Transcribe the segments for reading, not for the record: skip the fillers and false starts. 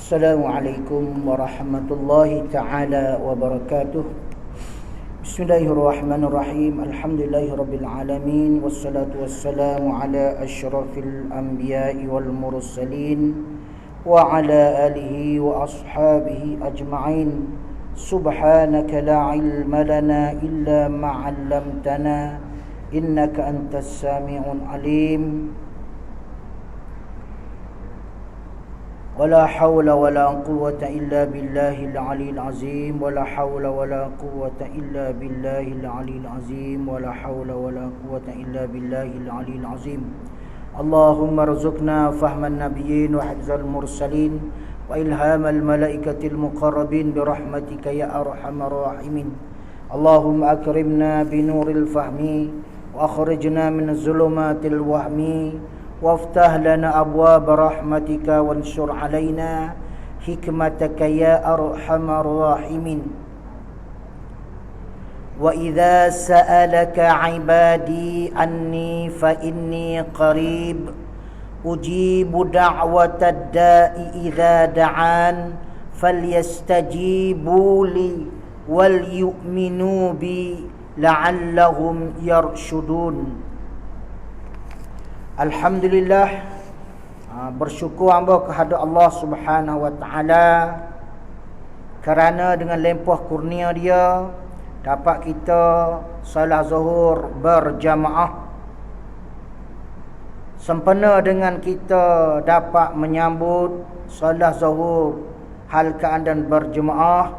Assalamualaikum warahmatullahi ta'ala wabarakatuh. Bismillahirrahmanirrahim. Alhamdulillahirabbil alamin wassalatu wassalamu ala asyrafil anbiya'i wal mursalin wa ala alihi wa ashabihi ajma'in. Subhanaka la ilma lana illa ma 'allamtana innaka antas sami'un alim. ولا حول ولا قوة إلا بالله العلي العظيم ولا حول ولا قوة إلا بالله العلي العظيم ولا حول ولا قوة إلا بالله العلي العظيم. اللهم ارزقنا فهم النبيين وحفظ المرسلين وإلهام الملائكة المقربين برحمتك يا أرحم الراحمين. اللهم أكرمنا بنور الفهم وأخرجنا من الظلمات الوهم وافتح لنا أبواب رحمتك وانشر علينا حكمتك يا أرحم الراحمين. وإذا سألك عبادي عني فإني قريب أجيب دعوة الداء إذا دعان فليستجيبوا لي وليؤمنوا بي لعلهم يرشدون. Alhamdulillah, bersyukur hamba kehadrat Allah Subhanahu wa taala kerana dengan limpah kurnia dia dapat kita solat zuhur berjamaah, sempena dengan kita dapat menyambut solat zuhur hal keadaan berjemaah.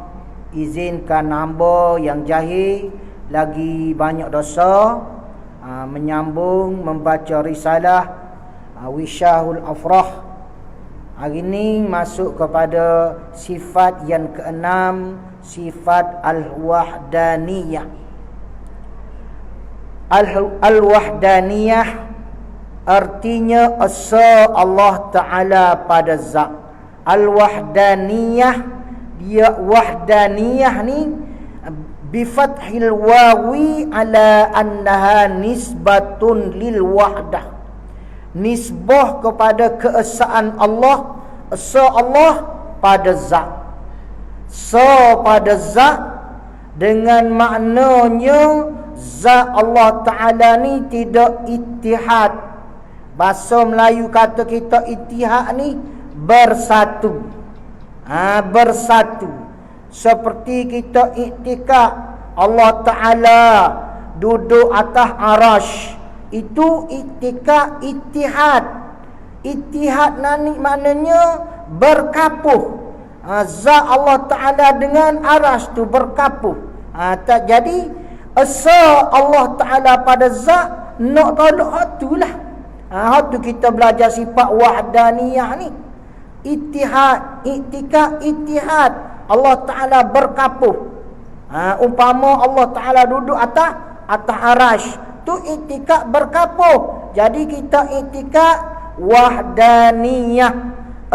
Izinkan hamba yang jahil lagi banyak dosa menyambung membaca risalah Wisyahul Afrah. Hari ini masuk kepada sifat yang keenam, sifat Al-Wahdaniyah. Al-Wahdaniyah artinya asa Allah Ta'ala pada zat. Al-Wahdaniyah, dia wahdaniyah ni bifathil wawi ala annaha nisbatun lil wahdah, nisbah kepada keesaan Allah, esa Allah pada zat. Sa pada zat dengan maknanya zat Allah Ta'ala ni tidak ittihad. Bahasa Melayu kata kita ittihad ni bersatu. Bersatu. Seperti kita iktikad Allah Ta'ala duduk atas arash, itu iktikad ittihad. Ittihad maknanya berkapuh. Zat Allah Ta'ala dengan arash tu berkapuh. Tak jadi asa Allah Ta'ala pada zat nak tolak hak tu lah. Hak tu kita belajar sifat wahdaniyah ni. Ittihad, iktikad ittihad. Allah Ta'ala berkapuh. Umpama Allah Ta'ala duduk atas arash, tu iktikad berkapuh. Jadi kita iktikad wahdaniyah,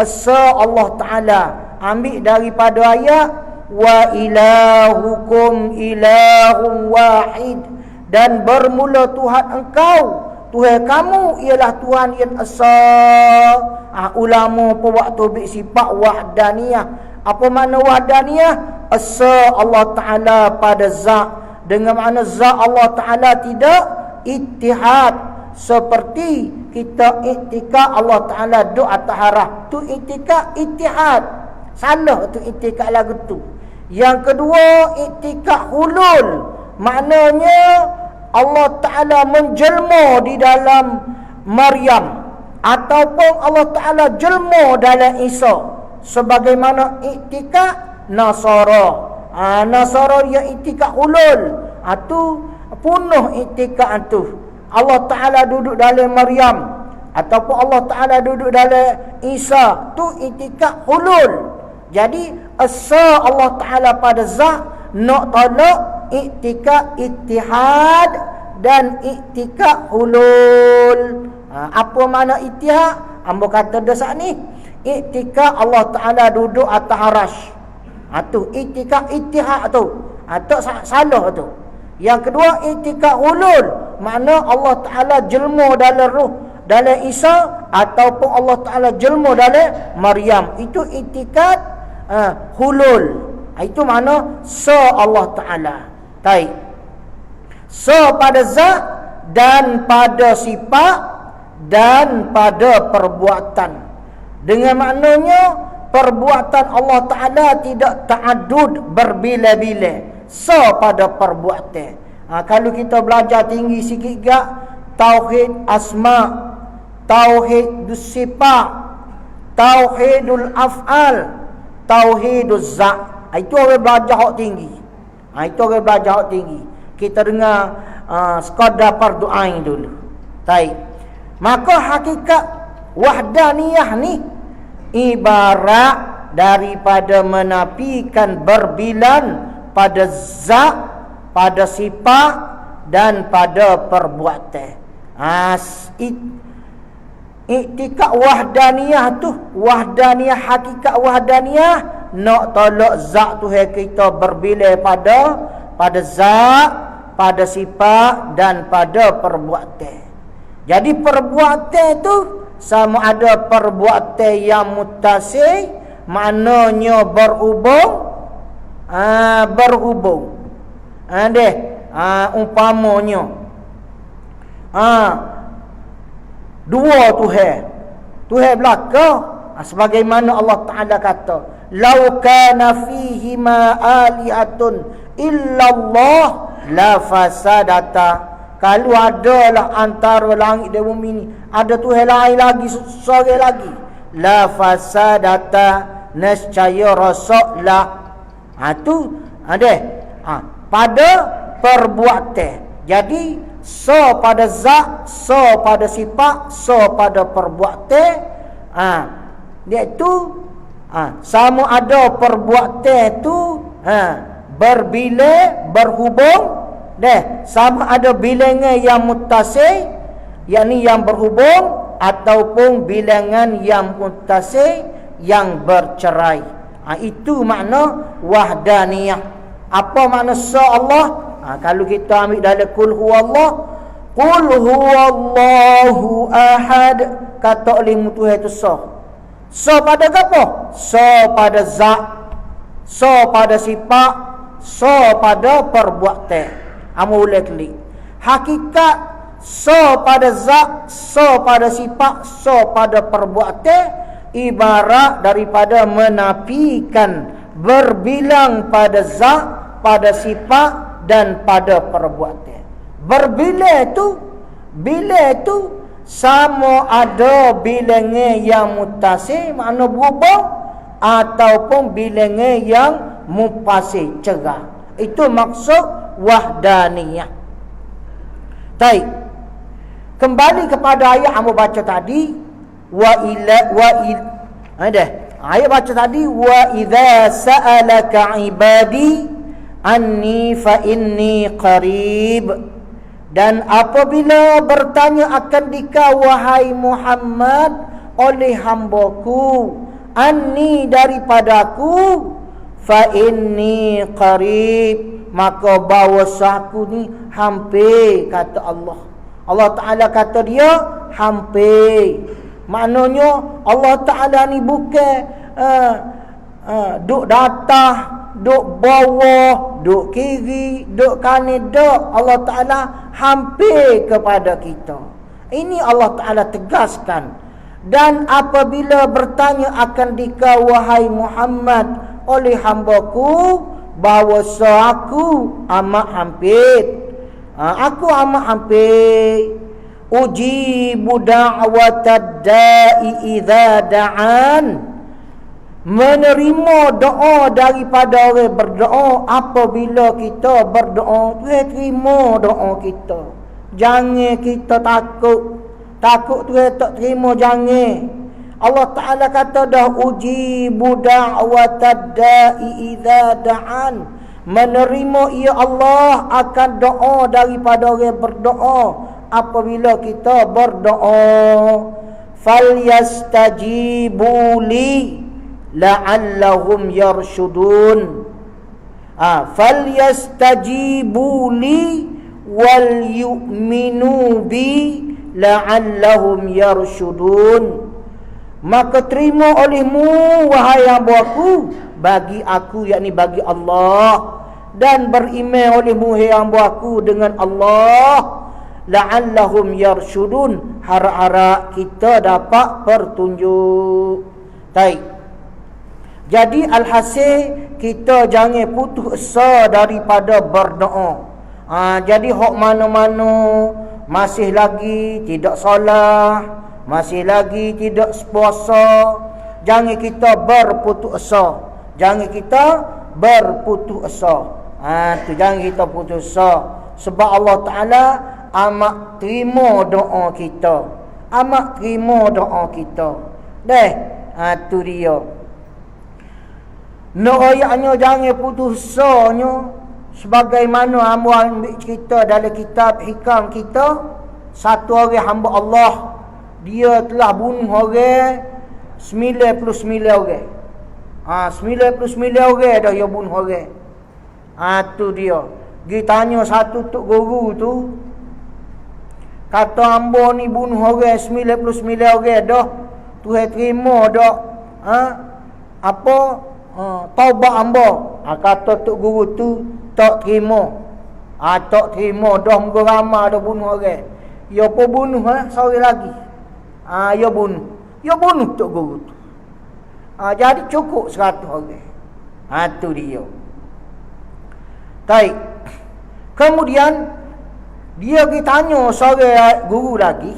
asa Allah Ta'ala. Ambil daripada ayat wa ilahukum ilahun wahid, dan bermula Tuhan engkau, Tuhan kamu ialah Tuhan yang esa. Ulama waktu bersifat wahdaniyah. Apa makna wahdaniyah? Asa Allah Ta'ala pada zat, dengan makna zat Allah Ta'ala tidak ittihad. Seperti kita iktikad Allah Ta'ala duduk atas arah, tu iktikad ittihad. Salah tu iktikad lagu tu. Yang kedua, iktikad hulul. Maknanya Allah Ta'ala menjelma di dalam Maryam, ataupun Allah Ta'ala jelma dalam Isa, sebagaimana iktikad Nasara. Nasara dia iktikad hulul. Tu punuh iktikad tu. Allah Ta'ala duduk dalam Maryam, ataupun Allah Ta'ala duduk dalam Isa, tu iktikad hulul. Jadi asa Allah Ta'ala pada zat nak tolak iktikad ittihad dan iktikad hulul. Apa makna ittihad? Hamba kata dosa ni, iktikad Allah Ta'ala duduk atas arash. Tu iktikad ittihad tu. Tak salah tu. Yang kedua, iktikad hulul. Makna Allah Ta'ala jelma dalam ruh dalam Isa ataupun Allah Ta'ala jelma dalam Maryam. Itu i'tikad hulul. Itu makna Allah Ta'ala. Baik. Pada zat dan pada sifat dan pada perbuatan. Dengan maknanya perbuatan Allah Ta'ala tidak ta'adud berbila-bila. Pada perbuatan. Kalau kita belajar tinggi sikit gak, tauhid asma, tauhid sifat, tauhidul af'al, tauhidul zat. Itu orang belajar hak tinggi. Itu orang belajar hak tinggi. Kita dengar sekadar fardu ain dulu. Baik. Maka hakikat wahdaniyah ni ibarat daripada menafikan berbilan pada zat, pada sifat dan pada perbuatan. I'tikad wahdaniyah tu, wahdaniyah, hakikat wahdaniyah nak tolak zat Tuhan kita berbilai pada zat, pada sifat dan pada perbuatan. Jadi perbuatan tu sama ada perbuatan yang muttasil, maknanya berhubung, umpamanya dua Tuhan belakang, sebagaimana Allah Ta'ala kata, lau kana fihi ma alihatun illallah la fasadata. Kalau adalah antara langit dan bumi ni ada Tuhan lain lagi, seorang lagi, la fasadata, nescaya rosaklah. Tu ada pada perbuatan. Jadi pada zat, pada sifat, pada perbuatan. Dia tu sama ada perbuatan tu berbila, berhubung, sama ada bilangan yang muttasil, yakni yang berhubung, ataupun bilangan yang muttasil yang bercerai. Itu makna wahdaniyah. Apa makna Allah? Kalau kita ambil dalam qul huwallahu ahad, kata oleh Tuhan itu pada apa? Pada zat, pada sifat, pada perbuatan. Amulai klik. Hakikat pada zat, pada sifat, pada perbuatan ibarat daripada menafikan berbilang pada zat, pada sifat dan pada perbuatan. Bila itu sama ada bilangan yang muttasil, makna berubah, ataupun bilangan yang mufasil, cerah. Itu maksud wahdaniyah. Baik. Kembali kepada ayat yang baca tadi, ayat baca tadi, wa idza sa'alaka ibadi anni fa inni qarib. Dan apabila bertanya akan dikau wahai Muhammad oleh hambaku, anni daripadaku, fa inni qarib, maka bahawasaku ni hampir, kata Allah. Allah Ta'ala kata dia hampir. Maknanya Allah Ta'ala ni bukan duk datah, duk bawah, duk kiri, duk kanan, duk. Allah Ta'ala hampir kepada kita. Ini Allah Ta'ala tegaskan. Dan apabila bertanya akan dikau wahai Muhammad oleh hambaku, bahawa aku amat hampir, aku amat hampir, ujibu da'watad da'i idza da'an, menerima doa daripada orang berdoa apabila kita berdoa. Tuhan terima doa kita. Jangan kita takut Tuhan tak terima, jangan. Allah Ta'ala kata dah, ujibu da'watad da'i idza da'an, menerima ia Allah akan doa daripada orang berdoa apabila kita berdoa. Falyastajibu li la'allahum yarshudun. Falyastajibu li wal yu'minu bi la'allahum yarshudun. Maka terima olehmu wahai hamba-Aku, bagi aku yakni bagi Allah, dan beriman olehmu hai hamba-Aku dengan Allah, la'allahum yarshudun, harap-harap kita dapat petunjuk. Baik. Jadi alhasil kita jangan putus asa daripada berdoa. Jadi hak mana-mana masih lagi tidak solat, masih lagi tidak puasa, jangan kita berputus asa. Jangan kita berputus asa. Tu jangan kita putus asa. Sebab Allah Ta'ala amat terima doa kita. Amat terima doa kita. Tu dia. Nak ayatnya jangan putus asanya. Sebagaimana hamba ambil cerita dalam kitab hikam kita, satu orang hamba Allah, dia telah bunuh orang 99 orang. 99 orang dah dia bunuh orang. Tu dia. Dia tanya satu tok guru tu, kata hamba ni bunuh orang 99 orang dah, Tuhan terima dak taubat hamba. Kata tok guru tu, tak terima. Tak terima dah, muka ramai dah bunuh orang. Ya pun bunuh seorang lagi. Ya bunuh tok guru tu. Jadi cukup 100 orang. Tu dia. Baik. Kemudian dia pergi tanya seorang guru lagi.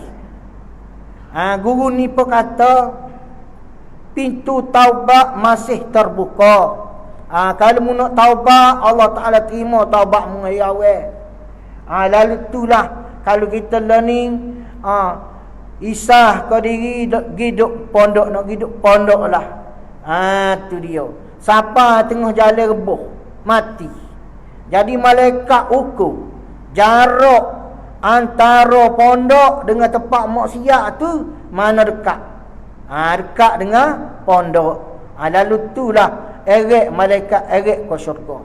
Guru ni pun kata pintu taubat masih terbuka. Kalau mu nak taubat, Allah Ta'ala terima taubat mu ya awal. Lalu itulah kalau kita learning isah ke diri hidup pondok, nak hidup pondok lah. Tu dia. Siapa tengah jalan rebuh, mati. Jadi malaikat ukur jarak antara pondok dengan tempat maksiat tu mana dekat. Dekat dengan pondok. Lalu itulah erek malaikat erek ke syurga.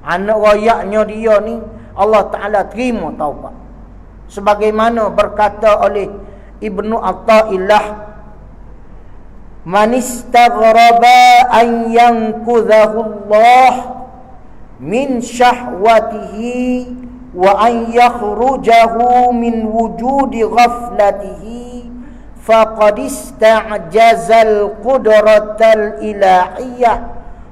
Anak rayaknya dia ni Allah Ta'ala terima taubat. Sebagaimana berkata oleh Ibnu Atta'illah, man istaghraba an yankudhahu Allah min syahwatihi wa an yakhrujahu min wujudi ghaflatihi faqad ista'jazal qudratal ilahiyah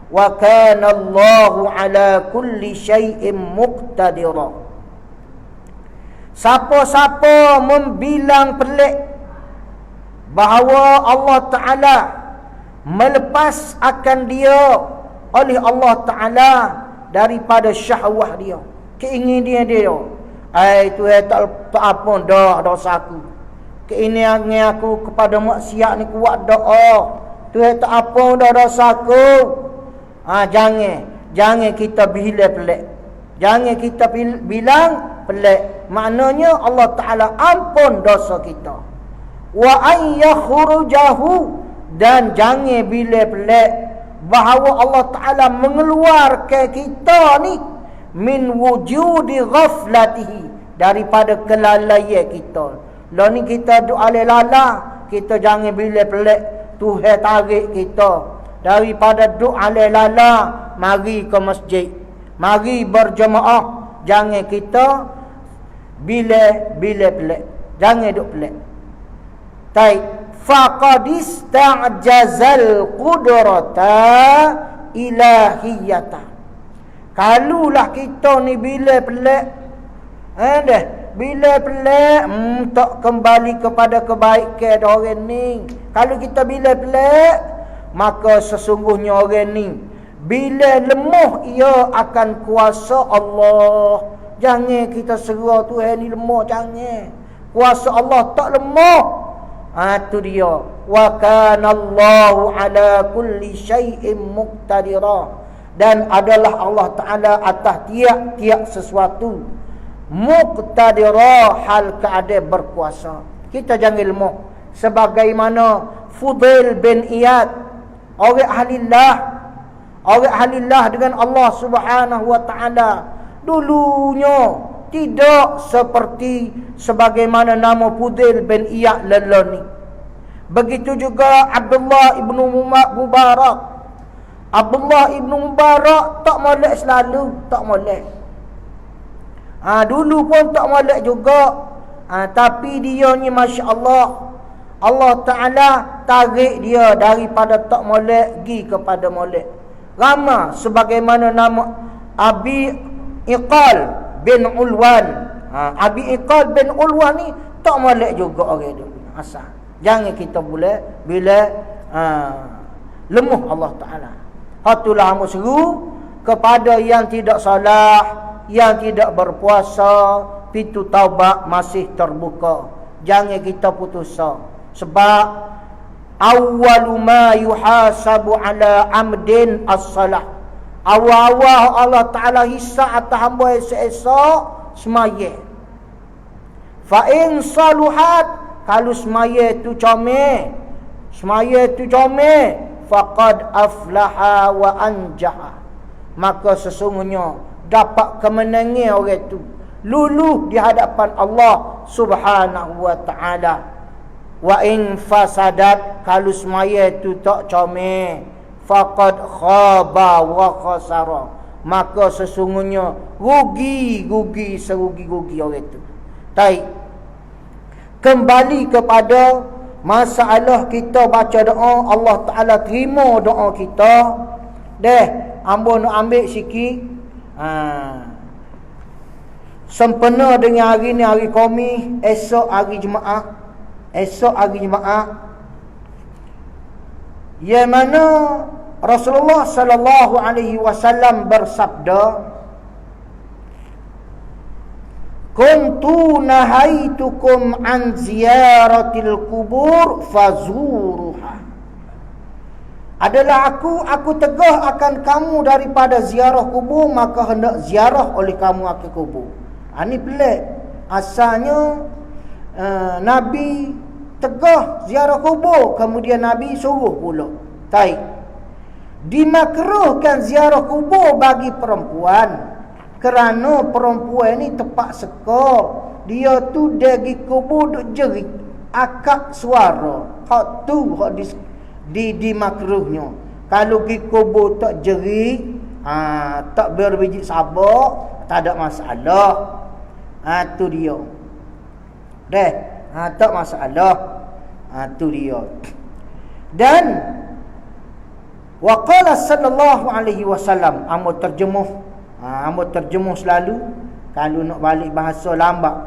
wa kana Allahu ala kulli syai'in muqtadira. Siapa-siapa membilang pelik bahawa Allah Ta'ala melepas akan dia oleh Allah Ta'ala daripada syahwah dia, keinginan dia, Tuhan tak apa dah dosa aku, keinginan aku kepada maksiat ni kuat doa, Tuhan tak apa dah dosa aku. Jangan kita bilang pelik. Jangan kita bilang pelik. Maknanya Allah Ta'ala ampun dosa kita. Wa an yakhrujahu, dan jangan bilang pelik bahawa Allah Ta'ala mengeluarkan kita ni min wujudi ghaflatihi, daripada kelalaian kita. Lah ni kita duk alai-lala, kita jangan bilang pelik Tuhan tarik kita daripada doa lala, mari ke masjid, mari berjemaah. Jangan kita bila pelik, jangan duk pelik. Taib faqad ista'jazal qudrata ilahiyata. Kalulah kita ni bila pelik, bila pelik tak kembali kepada kebaikan orang ni. Kalau kita bila pelik, maka sesungguhnya orang ni bila lemah ia akan kuasa Allah. Jangan kita serah Tuhan ni lemah, jangan. Kuasa Allah tak lemah. Tu dia. Wa kana Allahu ala kulli syai'in muqtadira. Dan adalah Allah Ta'ala atas tiap-tiap sesuatu muqtadira, hal keadaan berkuasa. Kita jangan lemah. Sebagaimana Fudail bin Iyad, orang ahlillah dengan Allah Subhanahu wa Ta'ala, dulunya tidak seperti sebagaimana nama Fudail bin Iyad lelah ni. Begitu juga Abdullah ibnu Mubarak. Abdullah ibnu Mubarak tak molek selalu, tak molek. Dulu pun tak molek juga. Tapi dia ni masya-Allah, Allah Ta'ala tarik dia daripada tak molek pergi kepada molek. Lama sebagaimana nama Abi Iqal bin Ulwan. Abi Iqal bin Ulwan ni tak molek juga orang dia asal. Jangan kita boleh bila lemuh Allah Ta'ala. Hatulah hamba seru kepada yang tidak salah, yang tidak berpuasa, pintu taubat masih terbuka. Jangan kita putus asa. Sebab awwalu ma yuhasabu ala amdin as-salah. Awal-awal Allah Ta'ala hisab atas hamba esok-esok semaya. Fa in saluhat, kalau semaya tu comel, semaya tu comel, faqad aflaha wa anjaha, maka sesungguhnya dapat kemenangan orang tu, luluh di hadapan Allah Subhanahu wa Ta'ala. Wa in fasadat, kalau semaya tu tak comel, faqad khaba wa khasara, maka sesungguhnya rugi serugi-rugi orang itu. Baik, kembali kepada masalah kita baca doa, Allah Ta'ala terima doa kita. Hamba nak ambil sikit sempena dengan hari ni, hari Khamis, esok hari Jumaat. Esok hari Jumaat, yang mana Rasulullah sallallahu alaihi wasallam bersabda, kuntu nahaitukum an ziyaratil kubur fazuruha. Adalah aku tegah akan kamu daripada ziarah kubur, maka hendak ziarah oleh kamu akan kubur. Ini pelik. Asalnya Nabi tegah ziarah kubur, kemudian Nabi suruh pula. Baik, dimakruhkan ziarah kubur bagi perempuan, kerana perempuan ni tepat sekor, dia tu dari kubur duk jerit akak suara. Hak tu hak di makruhnya. Kalau pergi kubur tak jerit, tak berbiji sabak, tak ada masalah. Tu dia. Tak masalah. Tu dia. Dan waqala sallallahu alaihi wasallam, amo terjemuh selalu kalau nak balik bahasa lambat.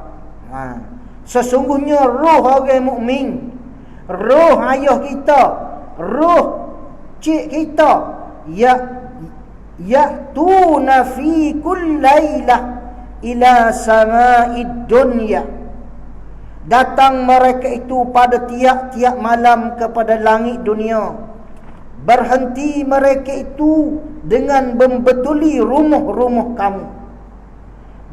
Sesungguhnya roh orang mukmin, roh ayah kita, roh cik kita, ya'tuna fi kulli lailah ila sama'id dunya. Datang mereka itu pada tiap-tiap malam kepada langit dunia. Berhenti mereka itu dengan membetuli rumah-rumah kamu,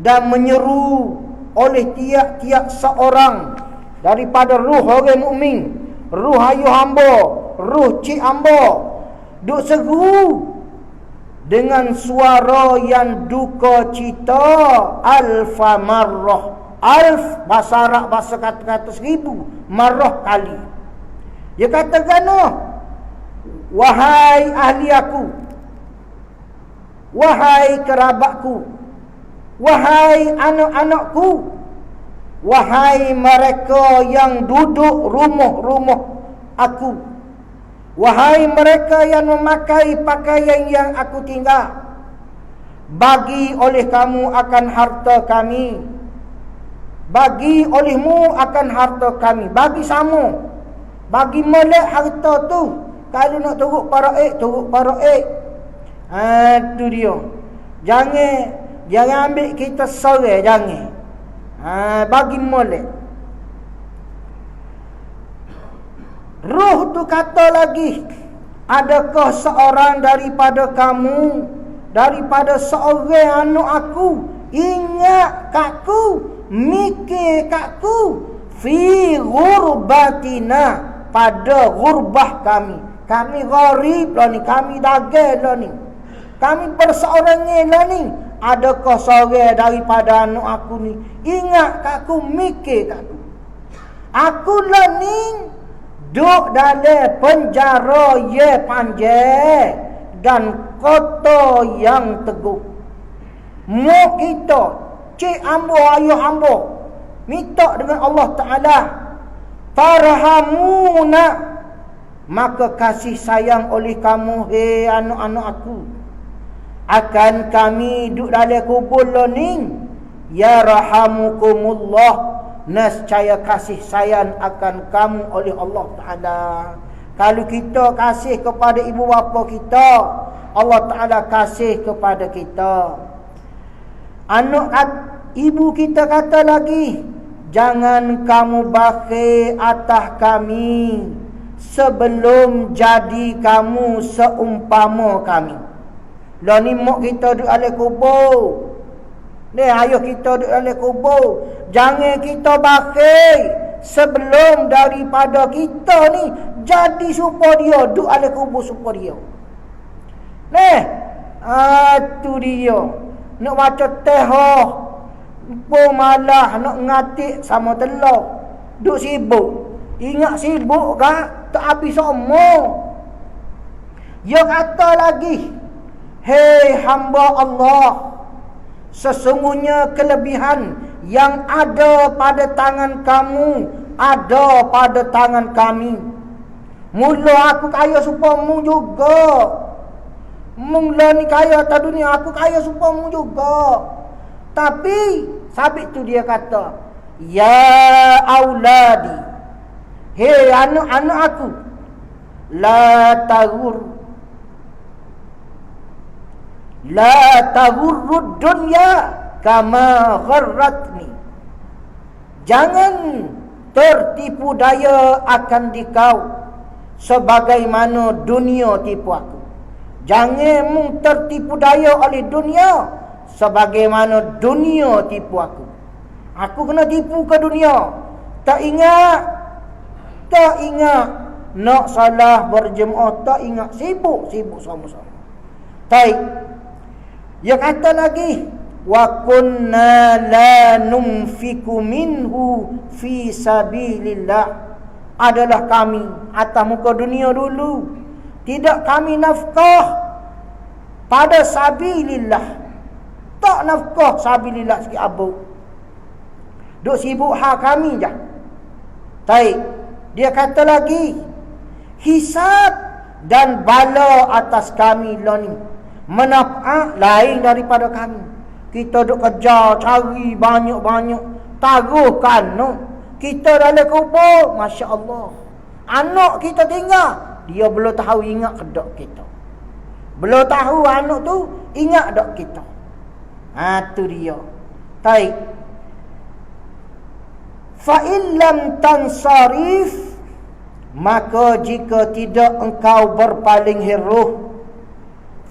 dan menyeru oleh tiap-tiap seorang daripada ruh orang mukmin, ruh ayah hamba, ruh cik hamba, duk seru dengan suara yang duka cita alfa marrah. Alf bahasa Arab, bahasa kata-kata 1000, marrah kali. Dia katakan, wahai ahli aku, wahai kerabatku, wahai anak-anakku, wahai mereka yang duduk rumah-rumah aku, wahai mereka yang memakai pakaian yang aku tinggal, bagi oleh kamu akan harta kami, bagi olehmu akan harta kami, bagi sama, bagi melek harta tu. Kalau nak turut paraik, turut paraik. Tu dia. Jangan ambil kita sore, jangan. Bagi molek. Ruh tu kata lagi, adakah seorang daripada kamu, daripada seorang anak aku, ingat kakku, mikir kakku, fi ghurbatina, pada gurbah kami. Kami gharib lah ni, kami dagang lah ni, kami berseorang lah ni. adakah seorang daripada anak aku ni ingat kat aku, mikir kat aku. Aku lah ni duduk dalam penjara ye panjang dan kota yang teguh. Mak kita, cik hamba, ayah hamba, minta dengan Allah Ta'ala, farhamuna, maka kasih sayang oleh kamu, hei anak-anak aku, akan kami duduk dalam kubur ni, ya rahamukumullah, nescaya kasih sayang akan kamu oleh Allah Ta'ala. Kalau kita kasih kepada ibu bapa kita, Allah Ta'ala kasih kepada kita. Ibu kita kata lagi, jangan kamu bakhil atas kami sebelum jadi kamu seumpama kami. Lah ni mak kita duduk dalam kubur, ni ayah kita duduk dalam kubur. Jangan kita bakhil sebelum daripada kita ni jadi supaya dia duduk dalam kubur supaya dia. Tu dia. Nak baca teh malah nak ngatik sama telur. Duk sibuk. Ingat sibuk kak, tak habis semua. Dia kata lagi, hei hamba Allah, sesungguhnya kelebihan yang ada pada tangan kamu ada pada tangan kami. Mula aku kaya supaya mu juga. Mula ni kaya atas dunia, aku kaya supaya mu juga. Tapi sabit tu dia kata, ya auladi, hei anak-anak aku, la taghurrud dunya kama gharratni. Jangan tertipu daya akan dikau sebagaimana dunia tipu aku. Jangan mu tertipu daya oleh dunia sebagaimana dunia tipu aku. Aku kena tipu ke dunia. Tak ingat nak salah berjemaah, tak ingat, sibuk sama-sama. Baik. Dia kata lagi, wa kunna la numfiku minhu fi sabilillah. Adalah kami atas muka dunia dulu tidak kami nafkah pada sabilillah. Tak nafkah sabilillah sikit abu. Duk sibuk hal kami je. Baik. Dia kata lagi, hisab dan bala atas kami lah ni manfaat lain daripada kami. Kita duk kerja cari banyak-banyak, taruhkan no. Kita dalam kubur, Masya Allah, anak kita tinggal, dia belum tahu ingat ke tak kita. Belum tahu anak tu ingat tak kita. Tu dia. Baik. Fa illam tansarif, maka jika tidak engkau berpaling hiruh,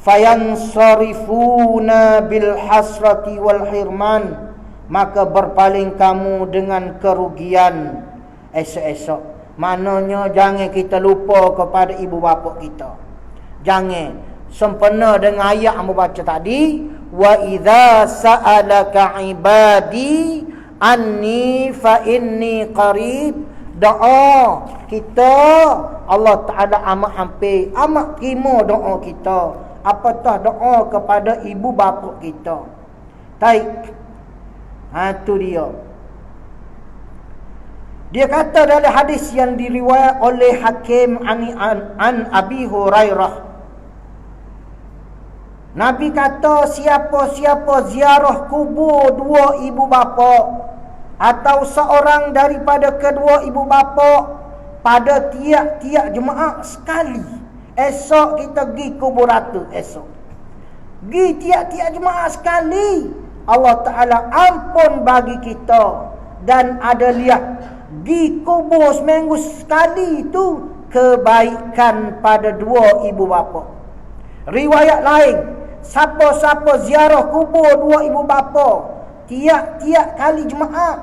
fayansarifuna bil hasrati wal hirman, maka berpaling kamu dengan kerugian esok-esok. Maknanya jangan kita lupa kepada ibu bapa kita. Jangan. Sempena dengan ayat yang baca tadi, wa idza sa'alaka ibadi anni fa inni qarib. Doa kita Allah Ta'ala amat hampir, amat terima doa kita. Apatah doa kepada ibu bapa kita. Baik. Tu dia. Dia kata dalam hadis yang diriwayat oleh Hakim an Abi Hurairah, Nabi kata, siapa-siapa ziarah kubur dua ibu bapa atau seorang daripada kedua ibu bapa pada tiap-tiap Jumaat sekali. Esok kita pergi kubur ratu, esok pergi tiap-tiap Jumaat sekali, Allah Ta'ala ampun bagi kita. Dan ada lihat pergi kubur seminggu sekali itu kebaikan pada dua ibu bapa. Riwayat lain, siapa-siapa ziarah kubur dua ibu bapa tiap-tiap kali Jumaat,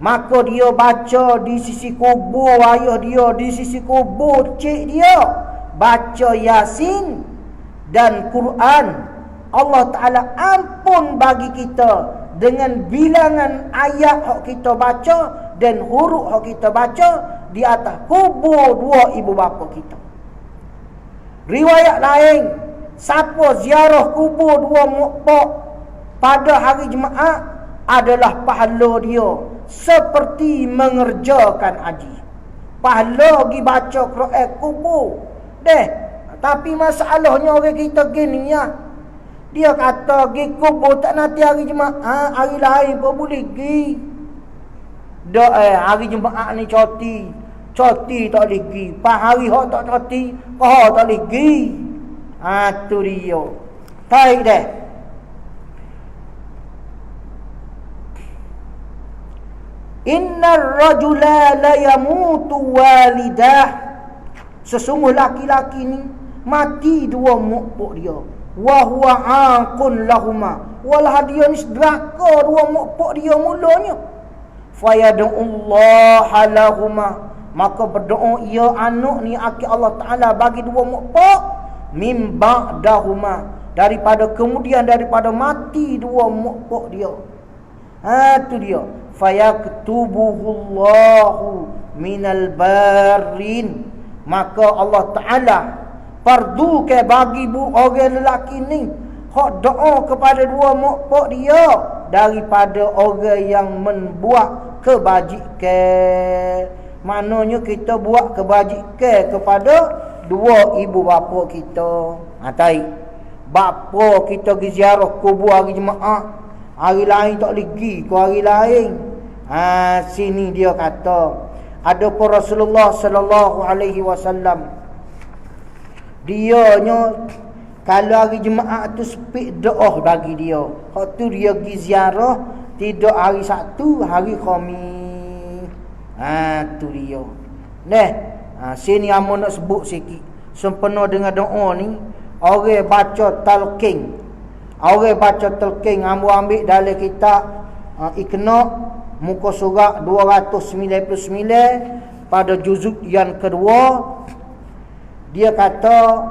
maka dia baca di sisi kubur ayah dia, di sisi kubur cik dia, baca Yasin dan Quran, Allah Ta'ala ampun bagi kita dengan bilangan ayat yang kita baca dan huruf yang kita baca di atas kubur dua ibu bapa kita. Riwayat lain, siapa ziarah kubur dua mak pak pada hari Jumaat adalah pahala dia seperti mengerjakan haji. Pahala pergi baca Quran kubur. Tapi masalahnya orang kita gini ya. Dia kata pergi kubur tak nanti hari Jumaat, hari lain pun boleh pergi. Hari Jumaat ni cuti tak boleh pergi. Pas hari hak tak cuti, tak boleh pergi. Tu dia. Baik dah. Innar rajula la yamutu walidah. Sesungguh laki-laki ni mati dua mukpuk dia. Wa huwa aqun lahuma. Walah dia ni deraka dua mukpuk dia mulanya. Fayad'ullaha lahuma. Maka berdoa ia anak ni akil Allah Ta'ala bagi dua mukpuk mim ba'dahuma, daripada mati dua mukpuk dia. Tu dia. Fayaktubuhullahu minal barin. Maka Allah Ta'ala fardu ke bagi orang lelaki ni hak doa kepada dua mukpuk dia daripada orang yang membuat kebajikan. Maknanya kita buat kebajikan kepada dua ibu bapa kita. Bapa kita pergi ziarah kubur hari Jumaat, hari lain tak boleh pergi ke hari lain. Sini dia kata, ada pun Rasulullah sallallahu alaihi wasallam, dianya kalau hari Jumaat tu sepik doa bagi dia. Hak tu dia pergi ziarah tidak hari Sabtu, hari Khamis. Tu dia. Sini amo nak sebut sikit. Sempena dengan doa ni, orang baca talqin. Orang baca talqin amo ambil dalam kitab Iqna muka surat 299 pada juzuk yang kedua. Dia kata,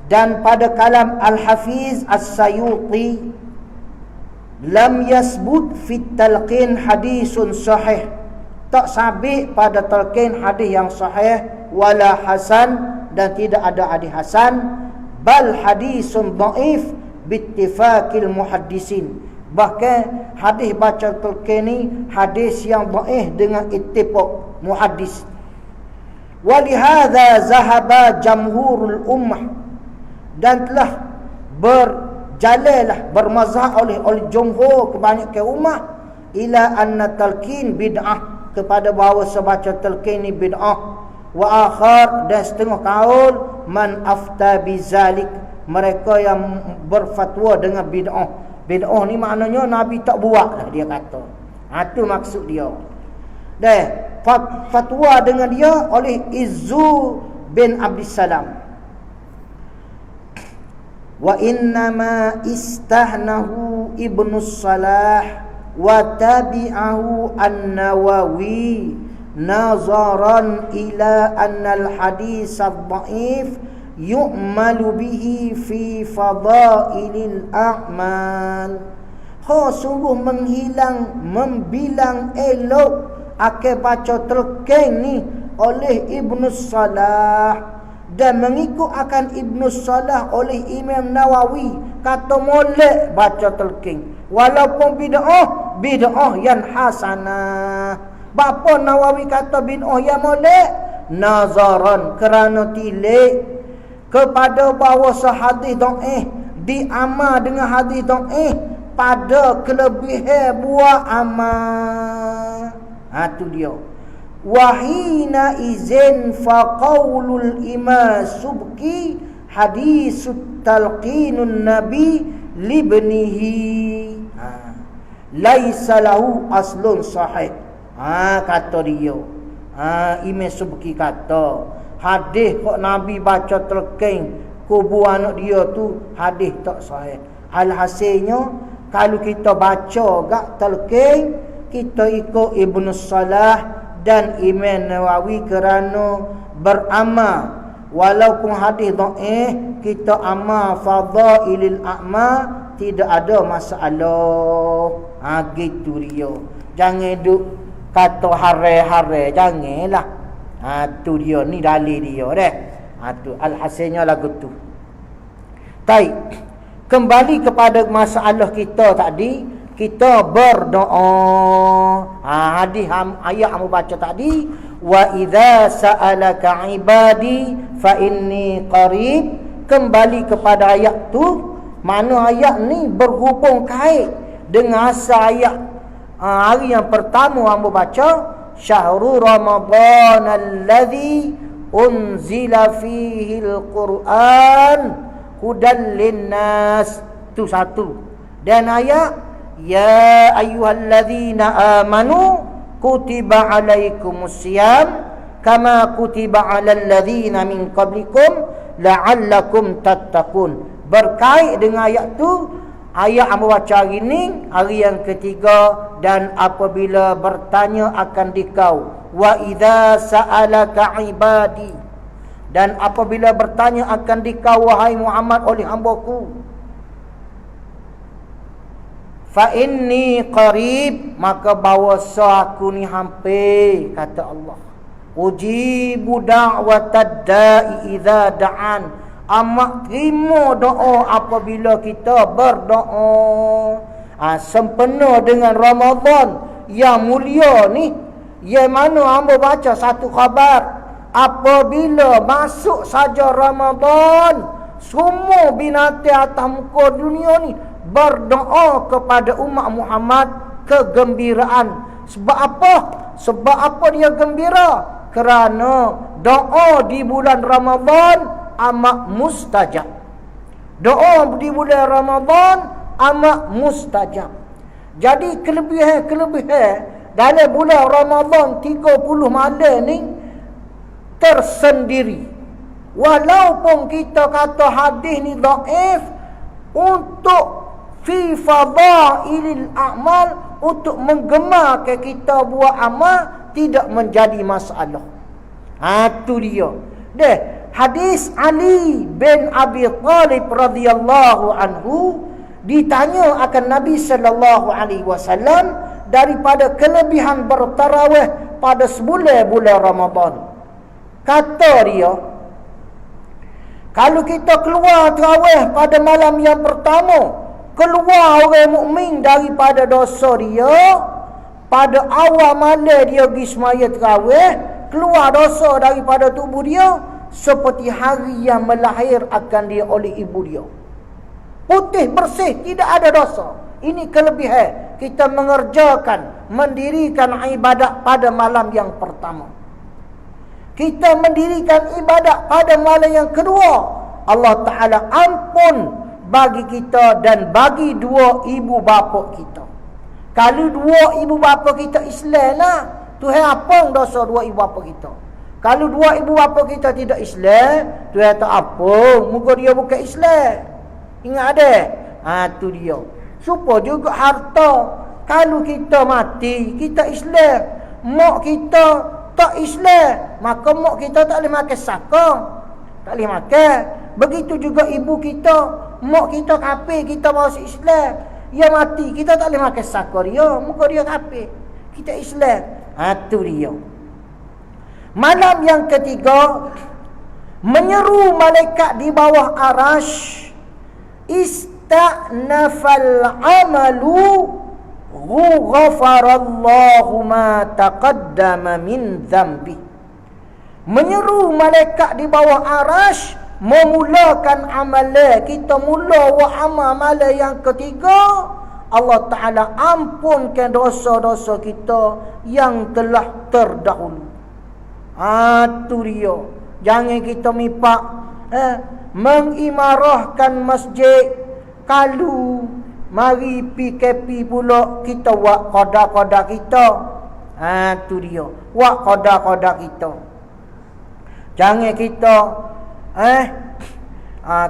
dan pada kalam Al-Hafiz As-Sayuti, lam yasbut fit talqin hadisun sahih. Tak sabit pada talqin hadis yang sahih, wala hasan, dan tidak ada hadis hasan, bal hadisun dhaif bittifaqil muhaddisin. Bahkan hadis baca talqin ni hadis yang dhaif dengan ittifaq muhaddis. Walihadza zahaba jamhurul ummah, dan telah bermazhab oleh jumhur kebanyakan ummah ila anna talqin bid'ah, kepada bahawa sebaca talqin ni bid'ah. Wa akhar, dan setengah kaul man afta bizalik, mereka yang berfatwa dengan bid'ah. Bid'ah ni maknanya Nabi tak buat lah, dia kata. Itu maksud dia. Fatwa dengan dia oleh Izzu bin Abdissalam. Wa innama istahnahu Ibnu Salah wa tabi'ahu An-Nawawi nazaran ila anna al-hadis ad-dha'if yu'malu bihi fi fadailil a'mal. Sungguh membilang elok akan baca talqin ni oleh Ibnu Salah, dan mengikut akan Ibnu Salah oleh Imam Nawawi kata molek baca talqin walaupun bid'ah yang hasanah. Bapa Nawawi kata bid'ah yang molek nazaran, kerana tilik kepada bahawa hadis dhaif diamal dengan hadis dhaif pada kelebihan buat amal. Tu dia. Wahina izin faqaulul imam subki hadisut talqinun nabi libnihi laisa lahu aslun sahih. Kata dia, Imam Subki kata hadis kok Nabi baca talqin kubur anak dia tu hadis tak sahih. Alhasilnya kalau kita baca gak talqin, kita ikut Ibnu Salah dan Imam Nawawi kerana beramal walaupun hadis dhaif, kita amal fadailil a'mal, tidak ada masalah. Gitu dia. Jangan duk kata hare-hare, janganlah. Tu dia, ni dalil dia dah. Tu alhasilnya lagu tu. Baik. Kembali kepada masalah kita tadi, kita berdoa. Hadis ayat yang baca tadi, wa idza sa'alaka ibadi fa inni qarib. Kembali kepada ayat tu, mana ayat ni berhubung kait dengan asal ayat hari yang pertama hamba baca, syahrul ramadan alladzi unzila fihi alquran hudan linnas. Tu satu. Dan ayat ya ayyuhalladzina amanu kutiba alaikumusiyam kama kutiba alal ladzina min qablikum la'allakum tattaqun. Berkait dengan ayat tu, ayat yang baca hari ni, hari yang ketiga, dan apabila bertanya akan dikau, wa idza sa'alaka ibadi, dan apabila bertanya akan dikau wahai Muhammad oleh hamba-Ku, fa inni qarib, maka bahawasa aku ni hampir, kata Allah. Ujibu da'watad da'i idza da'an, amat terima doa apabila kita berdoa. Sempena dengan Ramadan yang mulia ni, yang mana hamba baca satu khabar, apabila masuk saja Ramadan, semua binatang atas muka dunia ni berdoa kepada umat Muhammad kegembiraan. Sebab apa? Sebab apa dia gembira? Kerana doa di bulan Ramadan amat mustajab. Doa di bulan Ramadan amat mustajab. Jadi kelebihan dalam bulan Ramadan 30 malam ni tersendiri. Walaupun kita kata hadis ni dhaif, untuk fi fadailil a'mal, untuk menggemarkan kita buat amal, tidak menjadi masalah. Tu dia. Hadis Ali bin Abi Thalib radhiyallahu anhu ditanya akan Nabi sallallahu alaihi wasallam daripada kelebihan bertarawih pada sebulan bulan Ramadan. Kata dia, kalau kita keluar tarawih pada malam yang pertama, keluar orang mukmin daripada dosa dia, pada awal malam dia pergi semaya tarawih, keluar dosa daripada tubuh dia seperti hari yang melahirkan dia oleh ibu dia. Putih bersih, tidak ada dosa. Ini kelebihan kita mengerjakan, mendirikan ibadat pada malam yang pertama. Kita mendirikan ibadat pada malam yang kedua, Allah Ta'ala ampun bagi kita dan bagi dua ibu bapa kita. Kalau dua ibu bapa kita Islam lah, Tuhan ampun dosa dua ibu bapa kita. Kalau dua ibu bapa kita tidak Islam, Tuhan tak apa, muka dia bukan Islam. Ingat ada? Tu dia. Supaya juga harta, kalau kita mati, kita Islam, mak kita tak Islam, maka mak kita tak boleh makan saka, tak boleh makan. Begitu juga ibu kita, mak kita kafir, kita masuk Islam, dia mati, kita tak boleh makan saka dia, muka dia kafir, kita Islam. Tu dia. Malam yang ketiga, menyeru malaikat di bawah arash, ista'nafal amalu ghafarallahu ma taqaddama min dhanbi. Menyeru malaikat di bawah arash, memulakan amalan kita, mula buat amal yang ketiga, Allah Ta'ala ampunkan dosa-dosa kita yang telah terdahulu. Tu dia. Jangan kita mipak mengimarahkan masjid, kalau mari PKP pula kita buat qada-qada kita. Tu dia. Buat qada-qada kita. Jangan kita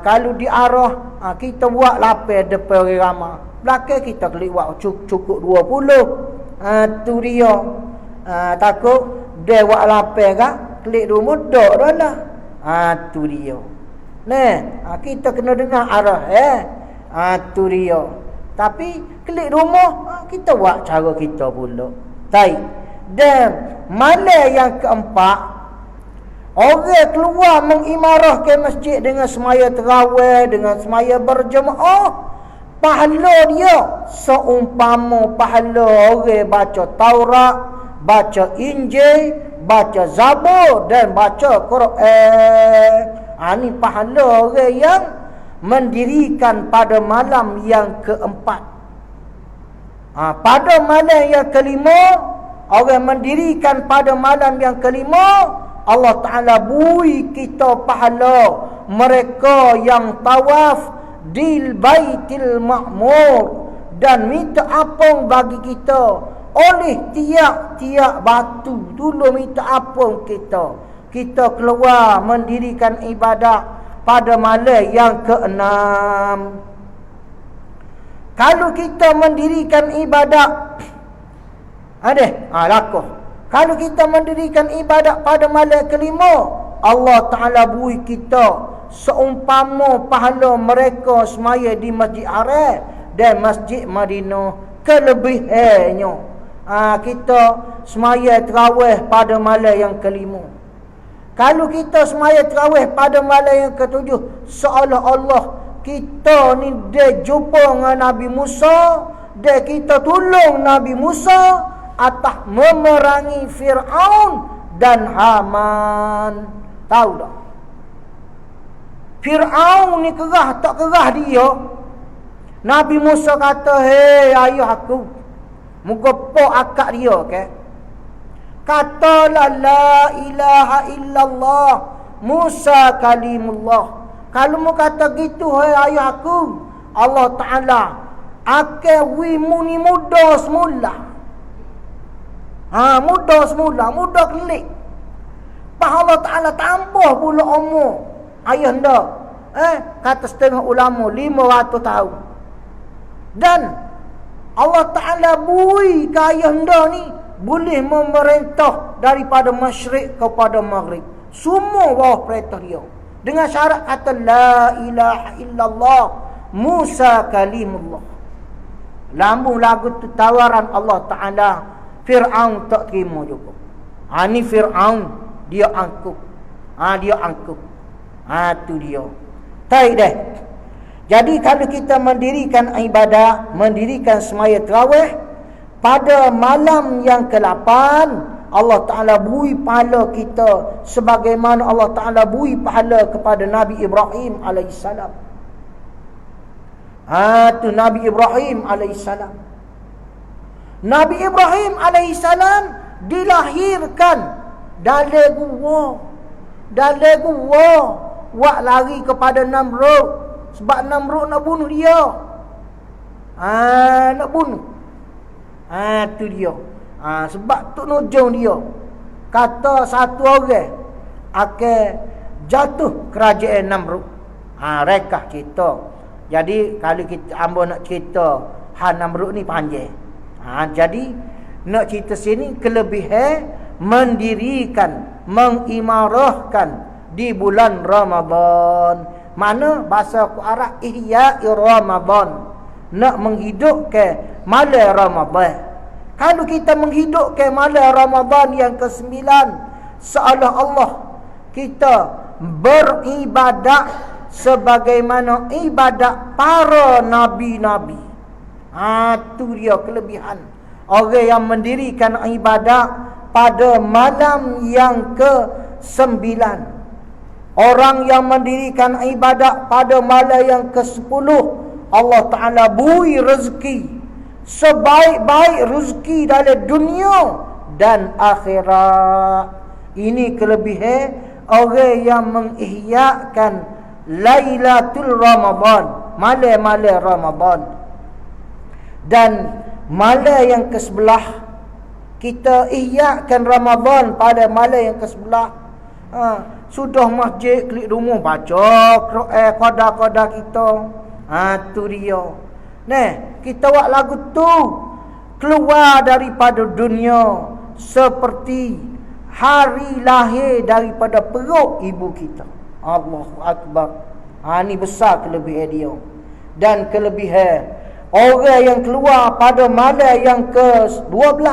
kalau diarah kita buat lapar depan orang ramai, belakang kita klik buat cukup 20. Tu dia. Takut dia buat lapar kan, klik rumah dak dah lah. Tu dia. Kita kena dengar arah tu dia. Tapi klik rumah kita buat cara kita pula. Baik. Dan malam yang keempat, orang keluar mengimarah ke masjid dengan semaya tarawih, dengan semaya berjemaah, pahala dia seumpama pahala orang baca Taurat, baca Injil, baca Zabur dan baca Quran. Ini pahala orang yang mendirikan pada malam yang keempat. Pada malam yang kelima, orang mendirikan pada malam yang kelima, Allah Ta'ala bui kita pahala mereka yang tawaf di Baitul Ma'mur dan minta ampun bagi kita oleh tiap-tiap batu. Dulu minta ampun kita keluar mendirikan ibadat pada malam yang keenam. Kalau kita mendirikan ibadat lakuh. Kalau kita mendirikan ibadat pada malam kelima, Allah Ta'ala bui kita seumpama pahala mereka semaya di Masjid Haram dan Masjid Madinah. Kelebihannya kita semaya tarawih pada malam yang kelima. Kalau kita semaya tarawih pada malam yang ketujuh, seolah-olah kita ni dia jumpa dengan Nabi Musa, dia kita tolong Nabi Musa atas memerangi Fir'aun dan Haman. Tahu tak? Fir'aun ni kerah tak kerah dia. Nabi Musa kata, "Hei ayah aku, muka pok akak dia ke?" Katalah la ilaha illallah Musa kalimullah. Kalau mu kata gitu, hai ayah aku, Allah Ta'ala akan muni muda semula. Muda semula, muda kelik. Allah Ta'ala tambah pula umur ayah anda. Kata setengah ulama 500 tahun. Dan Allah Ta'ala bui ke ayah anda ni boleh memerintah daripada masyrik kepada maghrib. Semua bawah perintah dia. Dengan syarat kata la ilaha illallah Musa kalimullah. Lambung lagu tu tawaran Allah Ta'ala, Fir'aun tak terima juga. Ni Fir'aun dia angkup. Dia angkup. Tu dia. Baik dah. Jadi kalau kita mendirikan ibadat, mendirikan semaya tarawih pada malam yang ke-8, Allah Ta'ala bui pahala kita sebagaimana Allah Ta'ala bui pahala kepada Nabi Ibrahim AS. Tu Nabi Ibrahim AS. Nabi Ibrahim AS dilahirkan dalam gua. Wak lari kepada Namrud sebab Namrud nak bunuh dia. Nak bunuh. Tu dia. Sebab tu nujung dia. Kata satu orang akan jatuh kerajaan Namrud. Rekah cerita. Jadi kalau kita ambil nak cerita Namrud ni panjang. Jadi nak cerita sini kelebihan mendirikan, mengimarahkan di bulan Ramadan. Mana bahasa Arab ihya'i Ramadan, nak menghidupkan malam Ramadan. Kalau kita menghidupkan malam Ramadan yang ke-9, seolah Allah kita beribadat sebagaimana ibadat para nabi-nabi. Tu dia kelebihan orang yang mendirikan ibadat pada malam yang ke-9. Orang yang mendirikan ibadat pada malam yang ke-10, Allah Ta'ala bui rezeki sebaik-baik rezeki dalam dunia dan akhirat. Ini kelebihan orang yang mengihyakan Lailatul Ramadan, malam-malam Ramadan. Dan malam yang ke-11 kita ihyakan Ramadan pada malam yang ke-11. Sudah masjid klik rumah baca qada-qada kita. Tu dia. Kita buat lagu tu keluar daripada dunia seperti hari lahir daripada perut ibu kita. Allahu Akbar. Ni besar kelebihan dia. Dan kelebihan orang yang keluar pada malam yang ke-12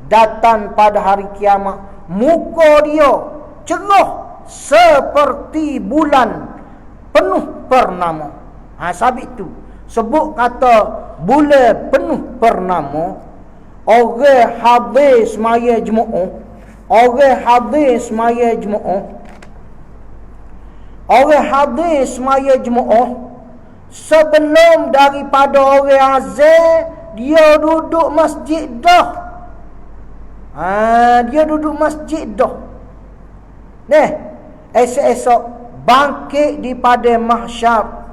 datang pada hari kiamat, muka dia cerah seperti bulan penuh purnama. Sabit tu sebut kata bulan penuh purnama. Orang habis semaya Jumaat, orang habis semaya Jumaat, orang habis semaya Jumaat, sebelum daripada orang azan dia duduk masjid dah. Dia duduk masjid dah. Esok-esok bangkit di pada mahsyar.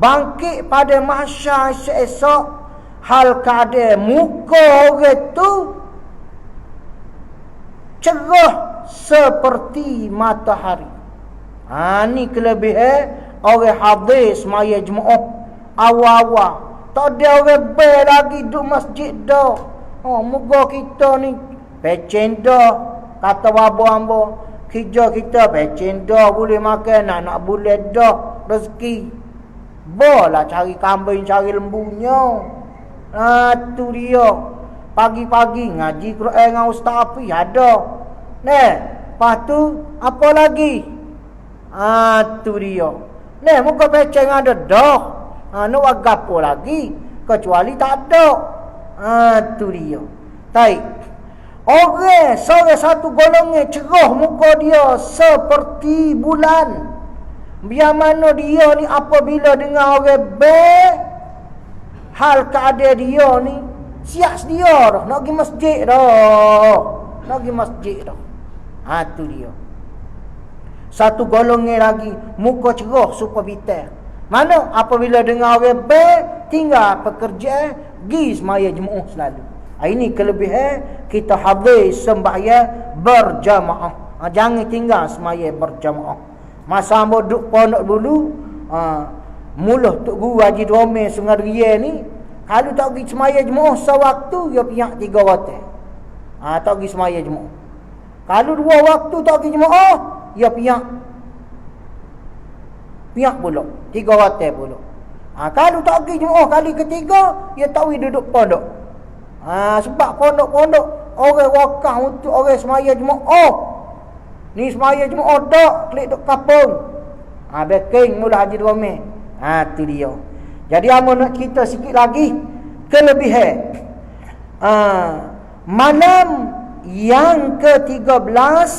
Bangkit pada mahsyar esok, hal keadaan muka orang tu cerah seperti matahari. Ni kelebihan orang habis semaya Jumaat awal-awal. Tak ada orang ber lagi duduk masjid dah. Muka kita ni pecen dah. Kata babo-ambo, kerja kita pecen dah, boleh makan, nak boleh dah rezeki. Bolah cari kambing, cari lembunya. Tu dia. Pagi-pagi ngaji Quran dengan ustaz api ada. Lepas tu apa lagi? Tu dia. Muka peceng ada dah. Nak agapo lagi kecuali tak ada. Tu dia. Baik. Orang satu golongan cerah muka dia seperti bulan. Biar mana dia ni apabila dengar orang baik, hal keadaan dia ni siap sedia dah nak pergi masjid dah. Nak pergi masjid dah. Tu dia. Satu golongan lagi muka cerah super bitar. Mana apabila dengar orang baik, tinggal pekerjaan, pergi semaya Jumaat selalu. Ini kelebihan kita habis sembahyang berjamaah. Jangan tinggal semaya berjamaah. Masa hamba duduk pondok dulu, mula Tok Guru Haji Dromel Sungaria ni, kalau tak pergi semaya Jumaat sewaktu, dia pihak 3 waktu. Tak pergi semaya Jumaat. Kalau 2 waktu tak pergi Jumaat, dia pihak pula 3 waktu pula. Kalau tak pergi Jumaat kali ketiga, dia tak pergi duduk pondok. Sebab pondok-pondok orang wakaf untuk orang semaya Jumaat. Ni semaya Jumaat tak klik duk kapung. Backing mula Haji Dromel. Tu dia. Jadi amo nak kita sikit lagi kelebihan. Malam yang ke-13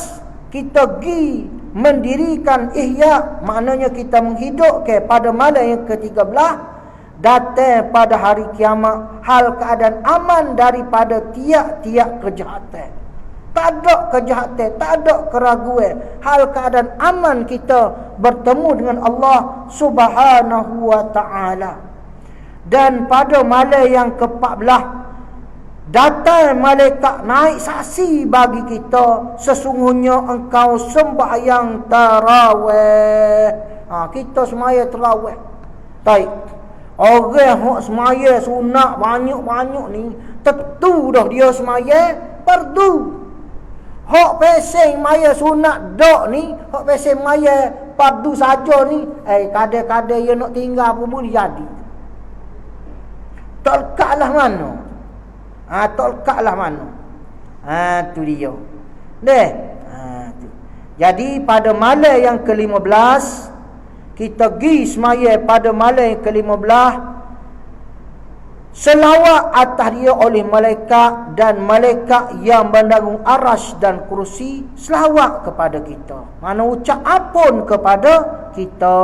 kita pergi mendirikan ihya, maknanya kita menghidupkan pada malam yang ke-13, datang pada hari kiamat hal keadaan aman daripada tiap-tiap kejahatan. Tak ada kejahatan, tak ada keraguan. Hal keadaan aman kita bertemu dengan Allah Subhanahu wa ta'ala. Dan pada malam yang ke-14 datang malaikat naik saksi bagi kita, sesungguhnya engkau sembahyang tarawih. Kita semaya tarawih. Baik. Orang hok semaya sunat banyak-banyak ni, tentu dah dia semaya fardu. Hok pesing maya sunat dok ni, hok pesing maya fardu saja ni, kadang-kadang dia nak tinggal pun boleh jadi. Tak lekatlah mana. Tak lekatlah mana. Tu dia. Tu. Jadi pada malam yang ke-15 kita pergi semaya pada malam yang ke-15, selawat atas dia oleh malaikat, dan malaikat yang menanggung arasy dan kursi selawat kepada kita. Mana ucap apun kepada kita.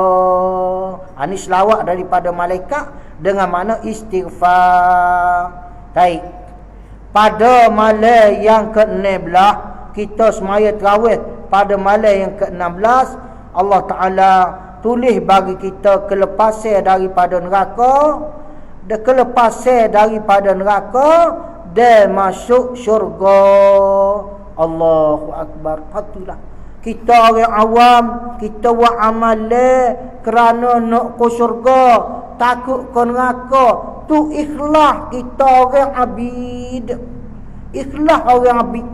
Ini selawat daripada malaikat dengan mana istighfar. Baik. Pada malam yang ke-16 kita semaya tarawih. Pada malam yang ke-16 Allah Ta'ala tulis bagi kita kelepasan daripada neraka, kelepasan daripada neraka dan masuk syurga. Allahu Akbar. Itulah kita orang awam, kita buat amalan kerana nak ke syurga, takut ke neraka. Tu ikhlas kita orang abid. Ikhlas orang abid.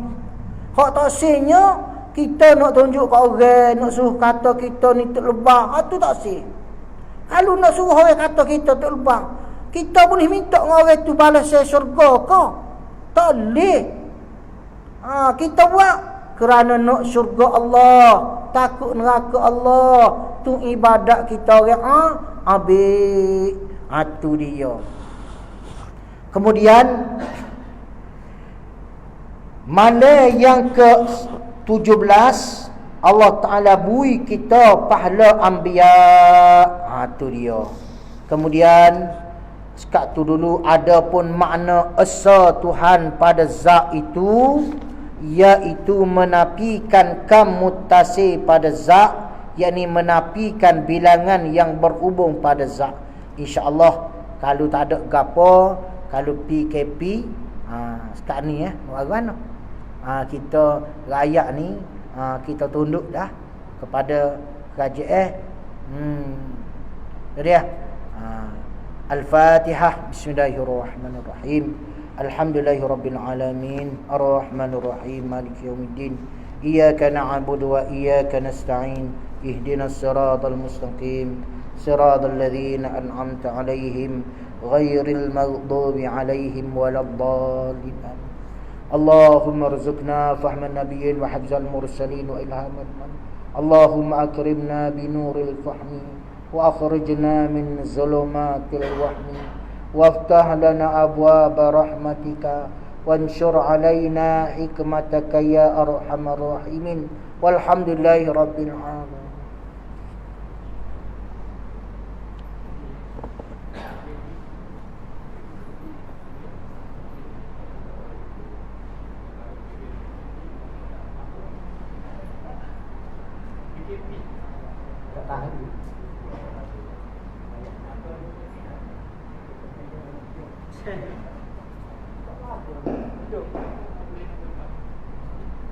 Hak tak sihnya kita nak tunjuk kat orang, nak suruh kata kita ni terlebah, tu tak sih. Kalau nak suruh orang kata kita terlebah, kita boleh minta dengan orang tu balas saya syurga ke? Tak boleh. Kita buat kerana nak syurga Allah, takut neraka Allah. Tu ibadat kita orang habis. Tu dia. Kemudian mana yang ke-17, Allah Ta'ala bui kita pahala anbiya. Tu dia. Kemudian sekat tu dulu, ada pun makna esa Tuhan pada zat itu, iaitu menafikan kam muttasi pada zat, yakni menafikan bilangan yang berhubung pada zat. InsyaAllah kalau tak ada gapo, kalau PKP sekat ni bagaimana? Kita rakyat ni kita tunduk dah kepada kerajaan. Jadi Al-Fatihah. Bismillahirrahmanirrahim. Alhamdulillahirabbil alamin, arrahmanirrahim, maliki yaumiddin. Iyyaka na'budu wa iyyaka nasta'in. Ihdinas siratal mustaqim, siratal ladzina an'amta 'alaihim ghairil maghdubi 'alaihim waladdallin. Allahumma rzuqna fahman nabiyyin wa hifzal mursalin wa ilhaman. Allahumma akrimna bi nuril fahmi wa akhrijna min zulumatil wahmi waftah lana abwaaba rahmatika wanshur alaina hikmataka ya arhamar rahimin. Walhamdulillahi rabbil alamin. Tahan.